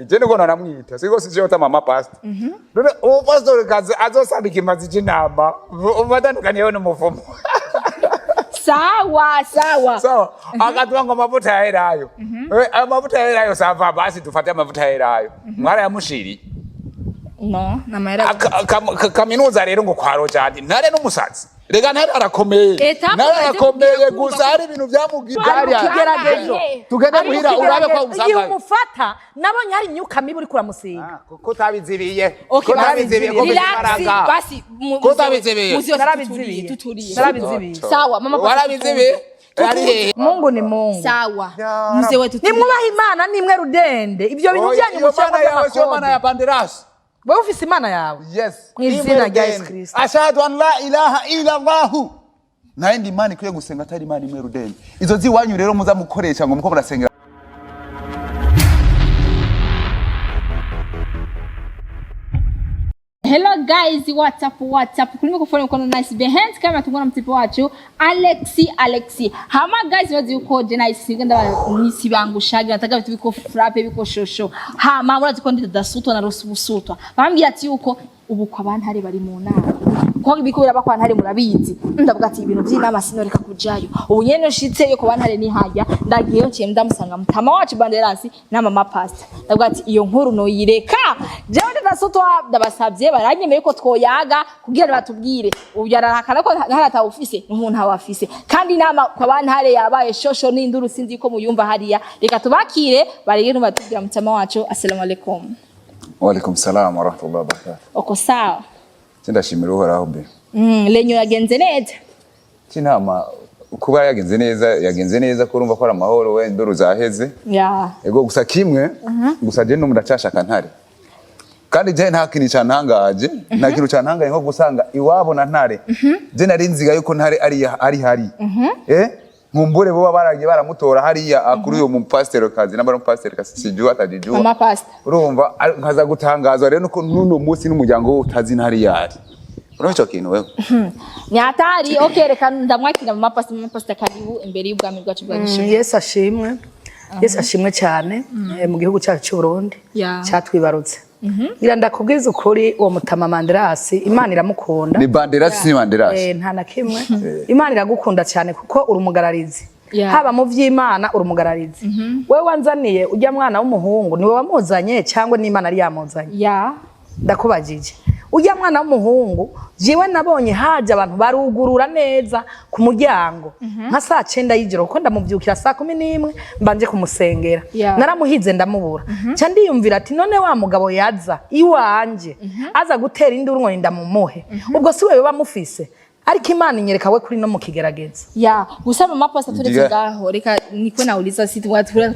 umufumbi je ngo naramwita siko sijota mama pastor none uwo pastor kaze azosabika imazi cy'inama ubatandukaniye n'umufumo sawa akatwa ngo amavuta yaherayo amavuta yaherayo sava basi dufate amavuta yaherayo mwara yamushiri no namahera kaminuza rero ngo kwaro cyane ntare n'umusatsi rega ntare arakomeye ntare arakomeye gusa hari ibintu byamugidari kigeragezo tugende muhira urabe ko usanga iyo umufata nabonye hari imyuka mibi uri kuramusiga ko tabizibiye ko tabizibiye ko baraga basi ko tabizibiye narabizibiye sawa mama warabizibiye Mungu ni Mungu sawa mzee wetu nimwubaha Imana nimwe rudende ibyo bintu byanyu mushaka Imana ya banderas wewe ufise Imana yawe yes mwizina rya Yesu Kristo ashhadu an la ilaha illa Allah naindi imani kwiye gusenga atari imana imwe rudende izo ziwanyu rero muza mukoresha ngo muko murasengera. Hello guys, what's up? Kulimo kufanya mkono nice behind kama tungona mtipo wacu Alexi. Hama guys wazi uko je nice ngenda nisi bangushaga nataka vitu biko frappe biko shosho. Hama murazi ko ndidasutwa na rusubusutwa. Bambwiye ati uko ubu kwa bantare bari mu nama. Ko biko biraba kwa ntare murabizi. Ndavuga ati ibintu by'inama sinoreka kujayo. Ubu nyene nshitse yo ko bantare ni hajya ndagiye nciye ndamusanga mutama wacu Banderas na mama pastor. Ndavuga ati iyo nkuru no yireka. Jewe ndasutwa ndabasabye baranyemeye ko twoyaga kugira batubwire ubu yarahakana ko ntarata ufise umuntu awafise kandi inama kwa bantare yabaye shosho n'induru sinzi ko muyumva hariya reka tubakire barege batubwira mutama wacu assalamu alaikum. Wa alaikum salam wa rahmatullahi wa barakatuh. Oko sawa Ndashimira uhoraho be lenyo yagenze neza kinama kuba yagenze neza ko urumva ko ari amahoro we induru zaheze ego gusa kimwe gusa je no mudacashaka ntare kandi je nta kintu cyantangaje nta kintu cyantangaye nko gusanga iwabo na ntare je nari nziga yuko ntare ari hari nkumbure bo baragiye baramutora hariya kuri uyo mu pastor kazi namba no pastor kasijua atajijua mama pastor urumva nkaza gutangazwa rero nuko nuno munsi n'umuryango utazi ntari yari urumva kintu wewe nyatari okay reka ndamwakira mama pastor karibu imbere y'ubwami bwacu bwa NYISHU. Yesu ashimwe cyane mu gihugu cyacu cy'u Burundi cyatwibarutse ngira ndakubwiza ukuri uwo mutama Banderas Imana iramukunda ni Banderas ni Banderas nta na kimwe Imana iragukunda cyane kuko urumugararizi haba mu vy'Imana urumugararizi wewe wanzaniye ujya mwana w'umuhungu niwe wamuzanye cyangwa ni Imana ari yamuzanye ndakubajije ujya mwana w'umuhungu jiwe nabonye haje abantu barugurura neza ku muryango nka saa 9 y'ijoro ko ndamuvyukira saa 11 mbanje kumusengera naramuhize ndamubura cya ndiyumvira ati none wa mugabo yaza iwanje aza gutera induru ngo ndamumuhe ubwo si wewe bamufise ariko Imana inyereka we kuri no mu kigerageza gusa mama pastor turetse ngaho reka niko nauliza siti watura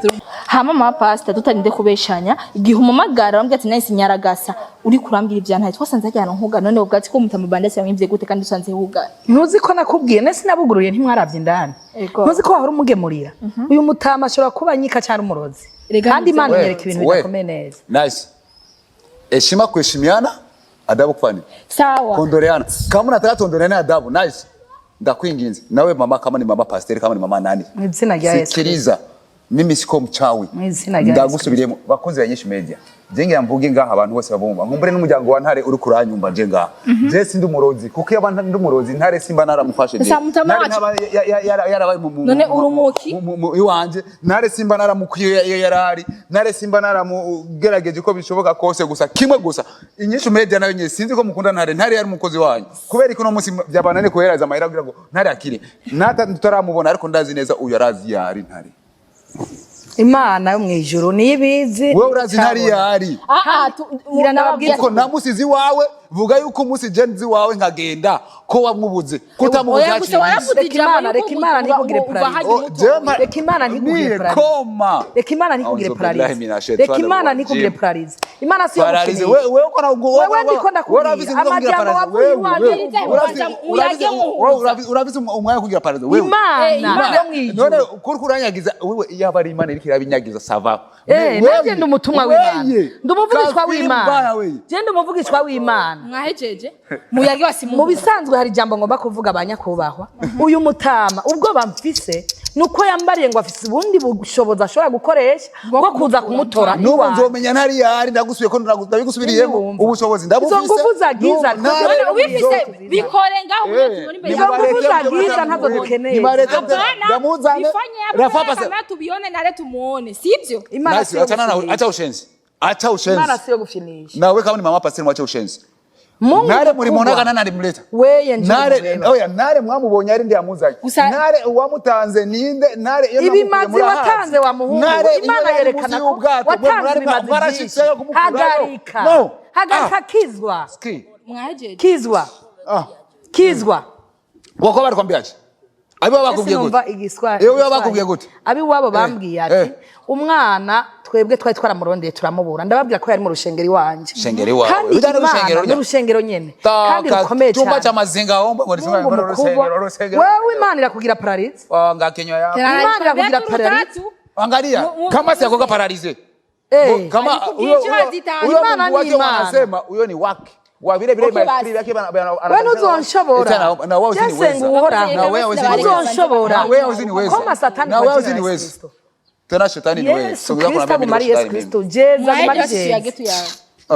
hama mama pastor tutarinde kubeshanya igihe umumagara bambye ati nice nyaragasa uri kurambira ivyantaye twasanze ajyana nkuga none ubwatsi ko mutama Banderas yamwivye gute kandi usanze huga ntuzi ko nakubwiye nese nabuguruye ntimwaravye indani ntuzi ko wahora umugemurira uyu mutama ashobora kuba nyika cyane umurozi kandi Imana inyereka ibintu bikomeye neza nice heshima kuheshimiana adabu kufani sawa kondoreana kama unataka tondoreana adabu nice ndakwinginze nawe mama kama ni mama pastor kama ni mama nani mwizina rya Yesu sikiriza mimi siko mchawi ndagusubiriyemo bakozi ya NYISHU media jenge yamvuge ngaha abantu bose babumva nkumbure n'umuryango wa ntare uri kuranyumva je ngaha je sindi umurozi kuko yabana ndi umurozi ntare simba naramufashe je yarabaye none urumuki iwanje ntare simba naramukwiye yarari ntare simba naramugerageje ko bishoboka kose gusa kimwe gusa NYISHU media nayo nye sinzi ko mukunda ntare yari umukozi wanyu kubera iko no munsi byabanane ko yaraza amahera kugira ngo ntare akire nata tutaramubona ariko ndazi neza uyu yarazi yari ntare Imana yo mwijuru nibizi wewe urazi ntari yari nababwiye ko namusizi wawe vuga yuko umusi genzi wawe nkagenda ko wamwubuze kutamubuza reka Imana ntikugire pararize reka Imana ntikugire pararize Imana si pararize wewe ndiko ndakubwira amajambo wavuye urabize umwanya kugira pararize wewe Imana yo mwijuru none kuri kuranyagiza wewe yaba ari Imana iriko irabinyagiza sava nanje ndumutumwa w'Imana ndumuvugishwa w'Imana je ndumuvugishwa w'Imana mwahejeje muyage wasimu mu bisanzwe hari jambo ngomba kuvuga abanyakubahwa uyu mutama ubwo bamfise nuko yambariye ngo afise ubundi bushobozi ashobora gukoresha bwo kuza kumutora nubu nzomenya ntari yari ndagusuye ko ndabigusubiriyemo ubushobozi ndabufise izo nguvu zagiza wifise bikore ngaho izo nguvu zagiza ntazo dukeneye ndamuzane rafapa se tubione na letu muone sivyo imana siyo acha ushenzi acha ushenzi imana siyo gufinisha nawe kama ni mama pastor mwacha ushenzi Mungu nare muri monaga nani mleta weye nje oya nare mwamubonye ari ndi yamuzanye nare uwamutanze ninde nare iyo ibimazi watanze wa muhungu imana yerekana ko watanze ibimazi hagarika hagarika kizwa mwaje kizwa wako bari kwambiaje abi bakubwiye gute ewe bakubwiye gute abi wabo bambwiye ati umwana twebwe twari twaramurondeye turamubura ndababwira ko yari mu rushengeri wanje shengeri wawe udana rushengero nyene kandi rukomeye cyane tumba cyamazinga hombo ngo rushengero wewe imana irakugira paralize ngakenywa yawe imana irakugira paralize angalia kama si yakoga paralize kama huyo imana ni imana anasema huyo ni wake wa vile vile maestri yake wewe uzonshobora na wewe usiniweza na wewe uzonshobora na wewe usiniweza kama satani na wewe usiniweza tena shetani ni wewe sogea kuna mimi Yesu Kristo jeza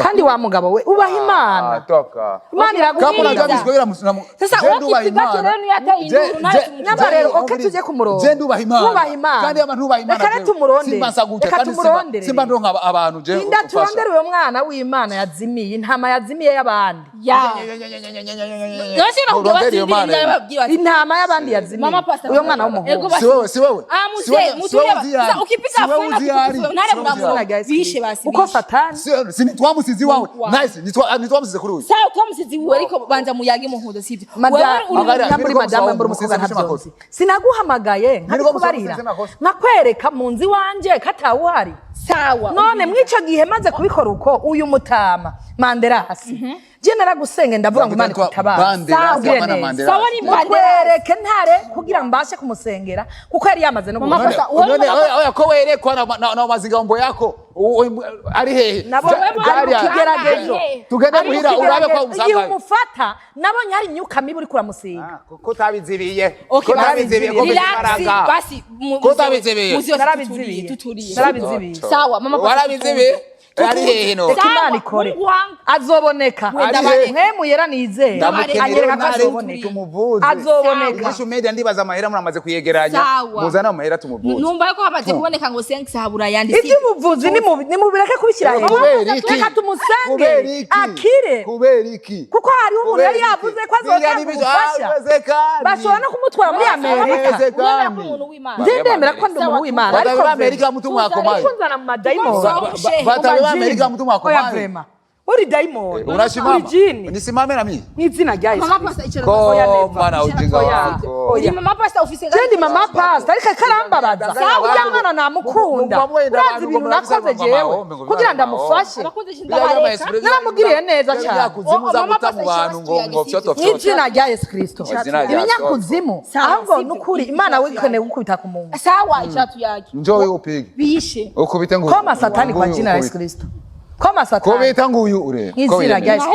kandi wa mugabo we ubaha imana toka imana iragukiza sasa ukipiga rero yatainduru nyamba rero tuje ku murongo je ndubaha imana kandi abantu ntubaha imana simba nsaguke kandi simba ndonka abantu je inda turondere uyo mwana w'imana yazimiye intama yazimiye y'abandi intama y'abandi yazimiye uyo mwana w'umuhungu si wewe ukipiga bishe basi uko satani musizi wawe nice nitwa musizi kuri uyu sawa twa musizi wewe ariko banza muyage muhundo sivyo muri madame mburu mukoga ntabyozi sinaguhamagaye nkabikubarira nkakwereka munzi wanje katawuhari sawa none mwico gihe maze kubikora uko uyu mutama Banderas je naragusenge ndavuga ngo Imana kutabara sawa ni mwereke ntare kugira mbashe kumusengera kuko yari yamaze no none oya ko werekwa na mazingambo yako ari hehe tugende muhira urabe ko umusanga iyo umufata nabonye hari imyuka mibi uri kuramusiga ko tabizibiye ko tabizibiye ko baraga basi ko tabizibiye narabizibiye sawa mama warabizibiye ari hehe no Imana ikore azoboneka nkemu yeranize anyereka ko azoboneka azoboneka social media ndibaza amahera muramaze kuyegeranya muzana amahera tumuvuze numva ko hamaze kuboneka ngo senks habura yanditse ivyo muvuzi ni mubireke kubishyira reka tumusenge akire kubera iki kuko hari umuntu yari yavuze ko azofasha bashobora no kumutwara muri Amerika ndemera ko ndi umuntu w'Imana ariko Amerika mutumwa akomaye kunzana mu madayimo Amerika mtu mwako mai. Uri daimon. Unasimama. Nisimame na mimi. Ni jina gya Yesu. Mama pastor ichero ko mana ujinga wako. Ni mama pastor ofisi ngaho. Jendi mama pastor ariko karambabaza. Sawa ujyangana namukunda. Urazi ibintu nakoze jewe kugira ndamufashe. Naramugiriye neza cyane. Mama pastor bantu ngo fyoto fyoto. Ni jina gya Yesu Kristo. Ibinyakuzimu. Ahubwo nukuri Imana wikene gukubita ku muntu. Sawa ichatu yake. Njoo upige. Bishe. Ukubite ngo. Koma satani kwa jina la Yesu Kristo. Koma satani. Kubita nguyu ure. Izina gya Yesu.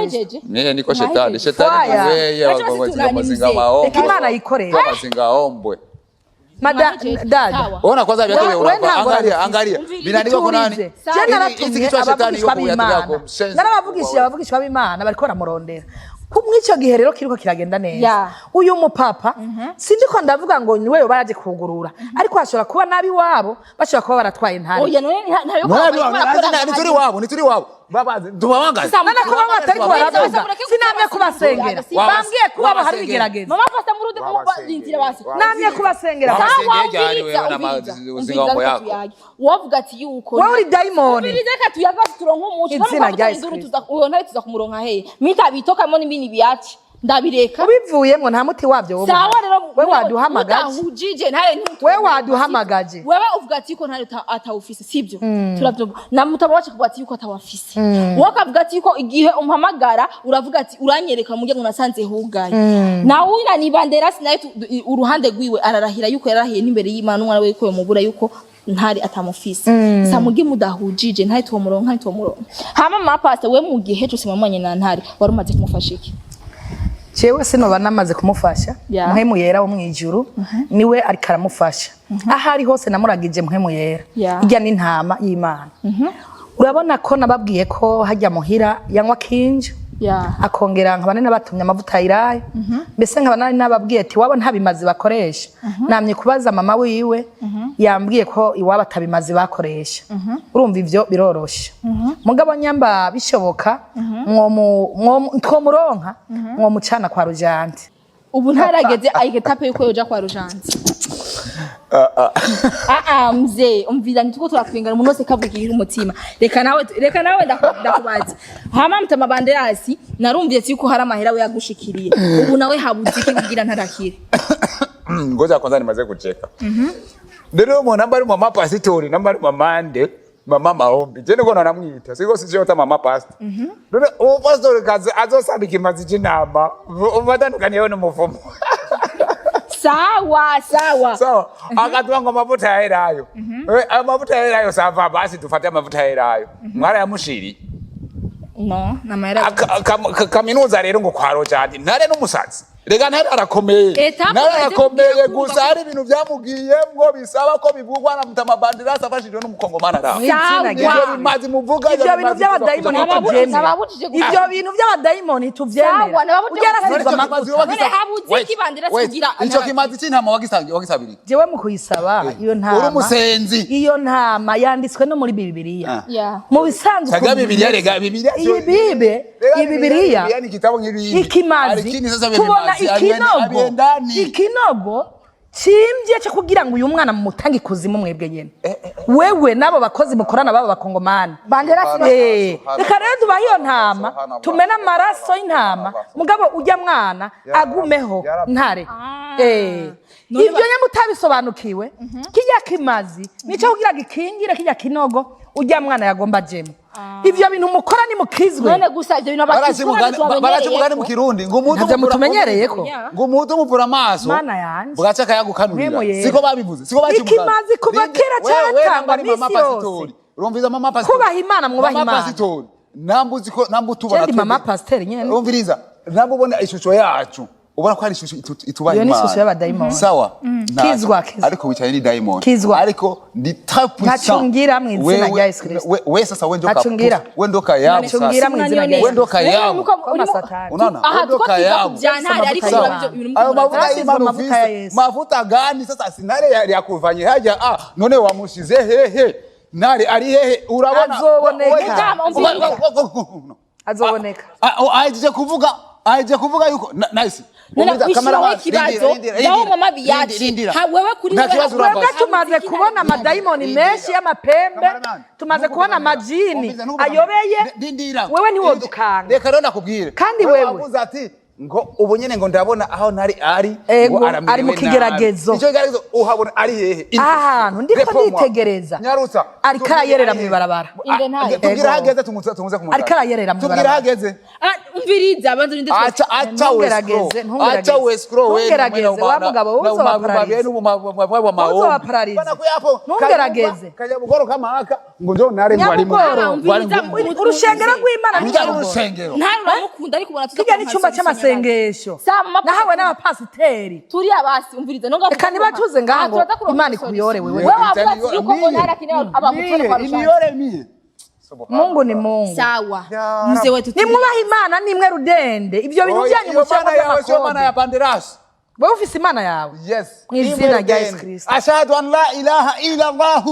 Niko shetani. Shetani wewe wako mazinga maombo. Imana ikorera. Mazinga ombwe. Dada. Ona kwanza vyake wewe unapa. Angalia. Binaandikwa kwa nani? Je naratumye abavugishwa b'Imana. Narabavugishwa b'Imana bariko ramurondera. Kumwico gihe rero kiruko kiragenda neza. Uyu mupapa sindiko ndavuga ngo ni wewe baraje kugurura ariko hashobora kuba nabi wabo bashobora kuba baratwaye ntari. Oya none ntayo ni turi wabo baba dubabangaza nana ko baba atari ko baradoza sinamye kubasengera bambwiye kuba hari bigerageza mama pasta murude kubinzira basi namye kubasengera uzingambo yako wavuga ati yuko wowe uri daimon birizeka tuyaga turonka umuco uyo tuza kumuronka he mita bitoka mo n'ibini biyaci ndabireka ubivuyemo nta muti wavyo wowe sawa rero wewe waduhamagaje ujije ntare wewe waduhamagaje wewe uvuga ati yuko ntare atawufise sibyo turavyo na mutaba wacu kuvuga ati yuko atawafise wakavuga ati yuko igihe umpamagara uravuga ati uranyereka mujye ngo nasanze hugaye na wina ni Banderas nayo uruhande rwiwe ararahira yuko yarahiye n'imbere y'Imana umwana we ko mubura yuko ntari atamufise samugi mudahujije ntari tuwo muronka hama mama pastor we mu gihe cyose mamanye na ntari warumaze kumufasha iki Jewe sinoba namaze kumufasha mpemu yera wo mwijuru niwe ariko aramufasha ahari hose namuragije mpemu yera ijya n'intama y'Imana urabona ko nababwiye ko hajya muhira yanywa kinje akongera nkabane nabatumye amavuta irayo mbese nkabana nababwiye ati wabo ntabimazi bakoresha namye kubaza mama wiwe yambwiye ko iwabo atabimazi bakoresha urumva ivyo birorosha mugabo nyamba bishoboka twomuronka mucana kwa Rujanti ubu ntarageze ayigetape yuko yoja kwa Rujanti mzee umvira nituko turatwingana umuntu wese kavugirira umutima reka nawe ndakubaza hama mutama Banderas narumviye yuko hari amahera we yagushikiriye ubu nawe habuze iki kugira ntarakire ngoja kwanza nimaze kucheka rero umuntu namba ari mama pasitori namba ari mamande mama maombi je niko namwita siko sijota mama pastor rero uwo pastor kazi azosabika imazi cinama ubatandukanye yone muvumo sawa akatwanga amavuta yaherayo amavuta yaherayo sava basi tufate amavuta yaherayo mwara yamushiri no namahera kaminuza rero ngo kwa Rochadi ntare n'umusazi rega ntare arakomeye gusa hari ibintu byamugiye ngo bisaba ko bivugwa na mutama Banderas afashijwe n'umukongomana raho ibyo bimazi muvuga ibyo bintu by'abadayimoni ibyo bintu by'abadayimoni tuvyemera ugerasizwa amakosa none habuze iki Banderas kugira icyo kimazi cy'intama wagisabiri jewe mu kuyisaba iyo ntama uri umusenzi iyo ntama yanditswe no muri Bibiliya mu bisanzwe ko Bibiliya rega Bibiliya iyi Bibiliya ni kitabo nk'ibindi ikimazi tubona ikinogo cimbye cyo kugira ngo uyu mwana mumutange kuzimu mwebwe nyene wewe nabo bakozi mukorana baba bakongomana Banderas reka rero tuba hiyo ntama tumena amaraso y'intama mugabo ujya mwana agumeho ntare ibyo nyamwe utabisobanukiwe kijya kimazi nico kugira gikingire kijya kinogo ujya mwana yagomba jemo ivyo bintu mukora ni mukizwe none gusa ivyo bintu abakizwe baracimugani mu Kirundi ngo umuntu mutumenyereyeko ngo umuntu muvura amaso bwaca kayagukanurira siko babivuze siko bakivuga ikimazi kuva kera cyatangwa misi yose urumviza mama pastor kubaha Imana mwubaha Imana mama pastor nambuzi ko nambutubona mama pastor nyene urumviriza nambubona ishusho yacu ubona ko ari ishusho itubaha Imana yo ni ishusho y'abadayimoni sawa kizwa ariko wicaye ni diamond ariko ndi tapu ntacungira mu izina rya Yesu Kristo we sasa wendoka yabu ntacungira mu izina rya Yesu wendoka yabu unaona wendoka yabu byantari ariko mafuta gani sasa sinare yakuvanye haja none wamushize hehe nari ari hehe urabona azoboneka aje kuvuga yuko nice kamera wakibazo yawo mama biyaci wewe kuri wewe tumaze kubona amadayimoni menshi y'amapembe tumaze kubona amajini ayobeye wewe niwo dukanga reka rero nakubwire kandi wewe wavuze ati ngo ubu nyene ngo ndabona aho ntari ngo ari mu kigeragezo icyo kigeragezo uhabona ari hehe ahantu ndiko nditegereza nyarutsa ari karayerera mu ibarabara tugira hageze tumuze kumutaka ari karayerera mu ibarabara tugira hageze umviriza abanze ndetse acha we scroll we ntugerageze wa mugabo uzobaparariza ntugerageze kajya bugoro kamaka ngo njo nare mwarimo urushengero rw'Imana n'urushengero ntaramukunda ariko ubona tuza n'icyumba cy'amasengesho nahawe n'abapasiteri turi abasi umviriza no reka niba tuze ngaho Imana ikuyore wewe wavuga yuko ngo ntarakine abamutone kwa rushangi Mungu ni Mungu sawa mzee wetu nimwubaha Imana nimwe rudende ibyo bintu byanyu mucyangwa Imana ya Banderas wewe ufise Imana yawe yes mu izina rya Yesu Kristo ashhadu an la ilaha illa Allah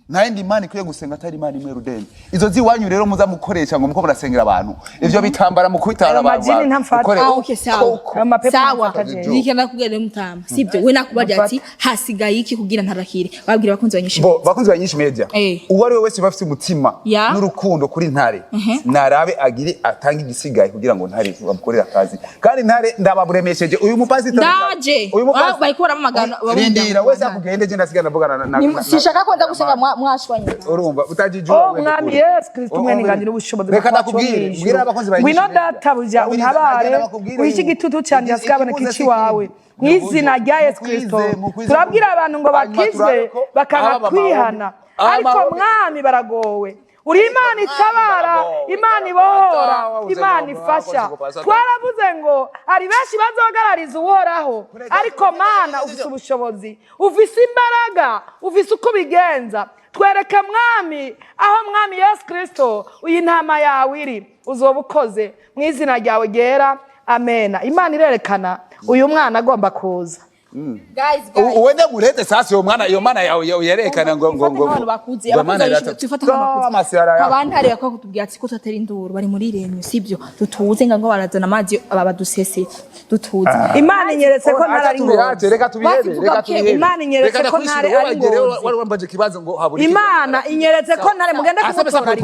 naindi Imana ikwiye gusenga atari Imana imwe rudende izo ziwanyu rero muza mukoresha ngo muko murasengera abantu ivyo bitambara mu kwitara abantu amajini ntamfata okay sawa nikenda kugere mutama sibyo we nakubaje ati hasigaye iki kugira ntarakire babwira bakunzi banyinshi bakunzi banyinshi media uwo ari we wese bafite umutima n'urukundo kuri ntare narabe agire atanga igisigaye kugira ngo ntare bamukorera akazi kandi ntare ndababuremesheje uyu mupasiteri ndaje bari kubara amagana rindira wese akugende je ndasigana bugana na sishaka kwenda gusenga mwashwanye urumva utajijua wewe mwami Yesu Kristo mwene ngandira ubushobozi reka nakubwire mbwira abakozi bayinshi ngwino data buja untabare uhishi gitutu cyanje asikabone kici wawe mwizina rya Yesu Kristo turabwira abantu ngo bakizwe bakanga kwihana ariko mwami baragowe uri Imana itabara, Imana ibohora, Imana ifasha. Twaravuze ngo hari benshi bazogarariza uhoraho, ariko Mana ufise ubushobozi, ufise imbaraga, ufise uko bigenza. Twereke mwami aho mwami Yesu Kristo uyi ntama yawe iri, uzoba ukoze mu izina ryawe ryera, amena. Imana irerekana uyu mwana agomba kuza. Guys, uwende murete sasa iyo mana yawe yerekana ngo bakuzi abakuzi twifata nk'amakuzi abandi hari yakwa kutubwira ati ko tatera induru bari muri renyu sibyo dutuze ngo barazana amazi abadusese dutuze. Imana inyeretse ko ntari ngo reka tubihebe Imana inyeretse ko ntari ari ngo wari wambaje kibazo ngo haburi Imana inyeretse ko ntari mugende kumutora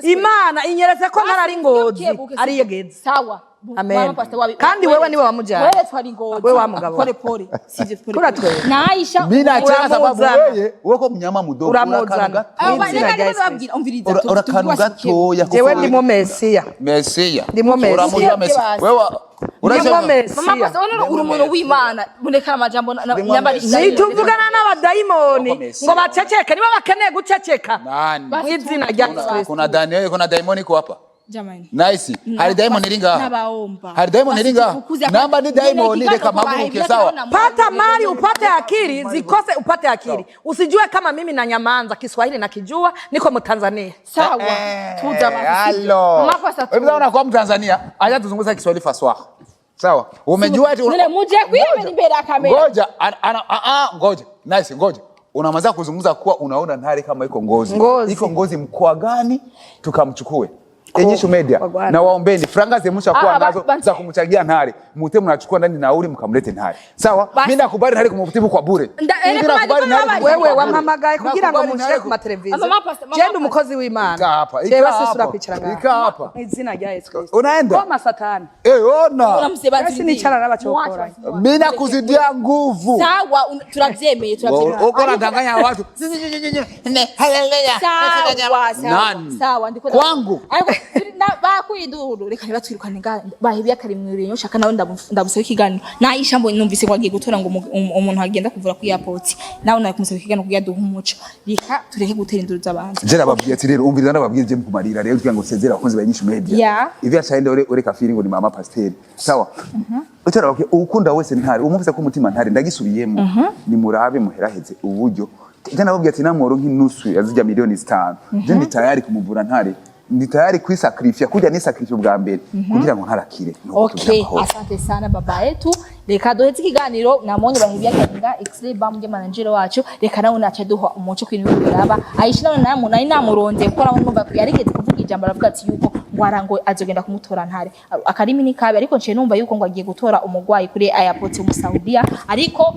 Imana inyeretse ko ntari ari ngozi ari yegeze sawa. Amen. Kandi wewe niwe wamujana. Wewe twari ngozi. Wewe wa mugabo. Pole. Sije pole. Kuratwe. Naisha. Mina cyera sababu wewe uko mnyama mudogo uramuzana. Urakanu gatoya. Jewe ndimo Mesiya. Ndimo Mesiya. Wewe urashaka Mesiya. Mama pasta wono uri umuntu w'Imana. Muneka amajambo nyambari. Nituvugana n'abadayimoni ngo baceceke niba bakeneye guceceka. Mu izina rya Kristo. Kuna daimoni ko hapa. Jamani. Nice. Hari diamond iringa. Nabaomba. Hari diamond iringa. Namba ni diamond reka mabuke sawa. Pata mali upate akili, zikose upate akili. Usijue kama mimi na Nyamanza Kiswahili na kijua niko Mtanzania. Sawa. Tuza basi. Hello. Wewe unakuwa Mtanzania, acha tuzunguza Kiswahili faswa. Sawa. Umejua eti Nile muje kwime mbele ya kamera. Ngoja. Ngoja. Nice, ngoja. Unamaza kuzungumza kuwa unaona ntare kama iko ngozi. Iko ngozi mkoa gani tukamchukue? Enyishu media na waombeni franga zemusha kuwa nazo za kumchagia ntare mute mnachukua ndani nauli mkamlete ntare sawa. Mimi nakubali ntare kumutibu kwa bure. Wewe wampamagaye kugira ngo mushire ku mateleviziyo. Jenda umukozi w'Imana. Hapa ika hapa izina rya Yesu Kristo. Unaenda koma satani ona unamsebanzi nicara n'abachokora. Mimi nakuzidia nguvu sawa. Turavyemeye uko nadanganya watu. Sawa ndiko kwangu bakwiduru reka nibatwirukane bahibiye akarimwiriye nyoshaka nawe ndabusaba ikiganiro Naisha mbonye numvise kwagiye gutora ngo umuntu agenda kuvura ku airport nawe nawe kumusaba ikiganiro kugira duha umuco reka tureke gutera induru z'abantu. Jera babwiye ati rero umviriza nababwiye je mukumarira rero kugira ngo sezera abakunzi ba Inyishu Media ivi achaende ore kafiri ngo ni mama pasteur sawa. Utara babwiye ukunda wese ntare umuvise ko umutima ntare ndagisubiyemo ni murabe muheraheze uburyo jana babwiye ati namworo nk'inusu yazijya miliyoni 5 je ndi tayari kumuvura ntare ndi tayari kwisakrifia kuja ni sakrifio bwa mbere kugira ngo ntarakire. Okay, asante sana baba yetu. Reka dohetse ikiganiro namonye bahibiye akaringa X-ray bamuje manager wacu reka nawe naca duha umuco kwintu biraba Aisha nawe nari namuronze kuko nawe numva yarigeze kuvuga ijambo aravuga ati yuko ngwarango azogenda kumutora ntare akarimi ni kabe ariko nce numva yuko ngo agiye gutora umugwayi kuri airport mu Saudiya ariko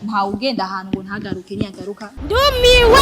nta ugenda ahantu ngo ntagaruke nyagaruka ndumiwe.